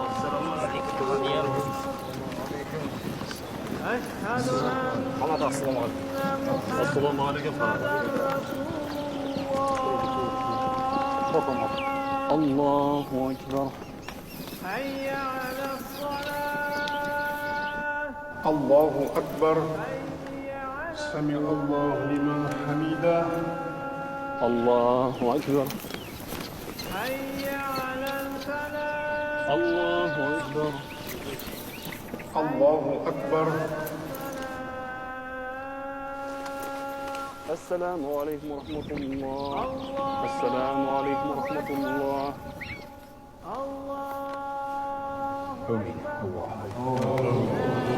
السلام عليكم. الله أكبر. حي على الصلاة. الله أكبر. حي على سمع الله لمن حمده. الله أكبر. حي على الفلاح. الله أكبر. الله أكبر. السلام عليكم ورحمة الله. السلام عليكم ورحمة الله. الله أكبر.